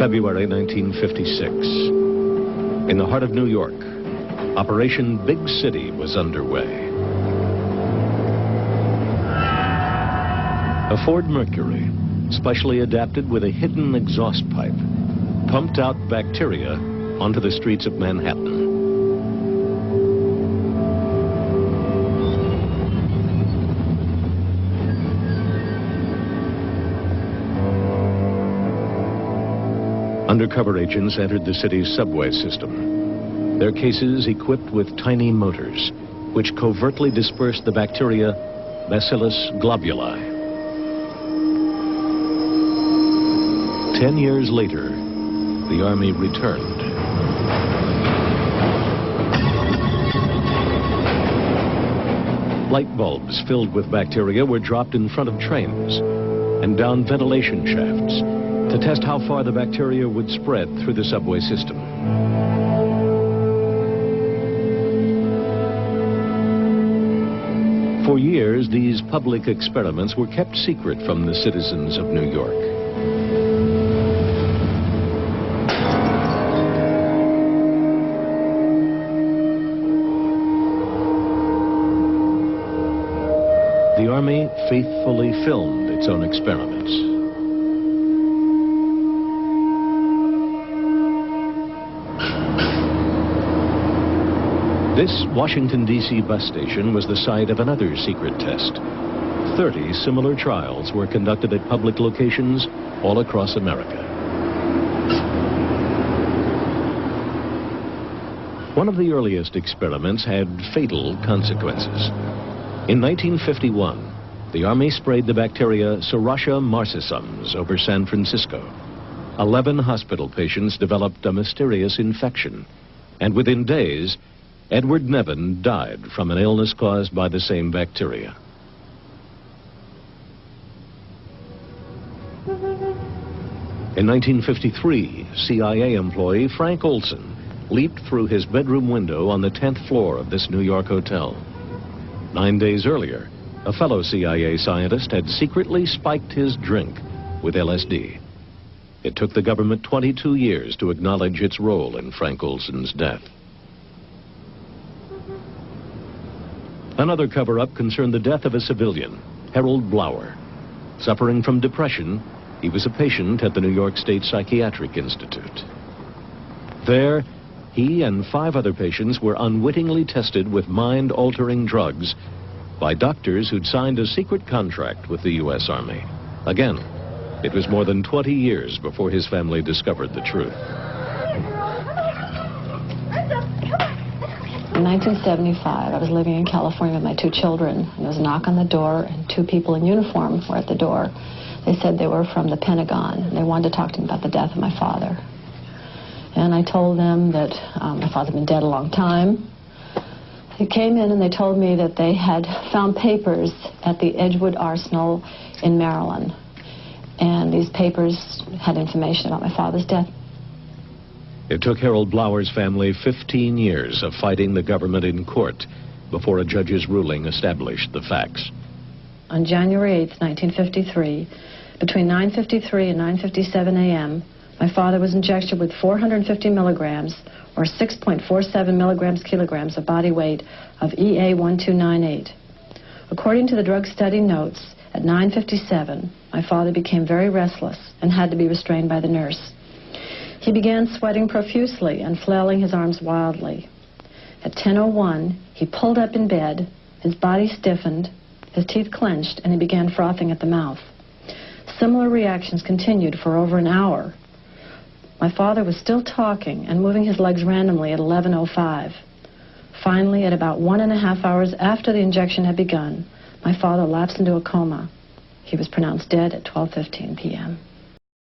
February 1956. In the heart of New York, Operation Big City was underway. A Ford Mercury, specially adapted with a hidden exhaust pipe, pumped out bacteria onto the streets of Manhattan. Undercover agents entered the city's subway system, their cases equipped with tiny motors, which covertly dispersed the bacteria Bacillus globuli. 10 years later, the Army returned. Light bulbs filled with bacteria were dropped in front of trains and down ventilation shafts to test how far the bacteria would spread through the subway system. For years, these public experiments were kept secret from the citizens of New York. The Army faithfully filmed its own experiments. This Washington, D.C. bus station was the site of another secret test. 30 similar trials were conducted at public locations all across America. One of the earliest experiments had fatal consequences. In 1951, the Army sprayed the bacteria Serratia marcescens over San Francisco. 11 hospital patients developed a mysterious infection, and within days, Edward Nevin died from an illness caused by the same bacteria. In 1953, CIA employee Frank Olson leaped through his bedroom window on the 10th floor of this New York hotel. 9 days earlier, a fellow CIA scientist had secretly spiked his drink with LSD. It took the government 22 years to acknowledge its role in Frank Olson's death. Another cover-up concerned the death of a civilian, Harold Blower. Suffering from depression, he was a patient at the New York State Psychiatric Institute. There, he and 5 other patients were unwittingly tested with mind-altering drugs by doctors who'd signed a secret contract with the U.S. Army. Again, it was more than 20 years before his family discovered the truth. In 1975, I was living in California with my 2 children, and there was a knock on the door, and 2 people in uniform were at the door. They said they were from the Pentagon, and they wanted to talk to me about the death of my father. And I told them that my father had been dead a long time. They came in and they told me that they had found papers at the Edgewood Arsenal in Maryland, and these papers had information about my father's death. It took Harold Blower's family 15 years of fighting the government in court before a judge's ruling established the facts. On January 8, 1953, between 9:53 and 9:57 a.m., my father was injected with 450 milligrams, or 6.47 milligrams kilograms of body weight of EA-1298. According to the drug study notes, at 9:57, my father became very restless and had to be restrained by the nurse. He began sweating profusely and flailing his arms wildly. At 10:01, he pulled up in bed, his body stiffened, his teeth clenched, and he began frothing at the mouth. Similar reactions continued for over an hour. My father was still talking and moving his legs randomly at 11:05. Finally, at about 1.5 hours after the injection had begun, my father lapsed into a coma. He was pronounced dead at 12:15 p.m.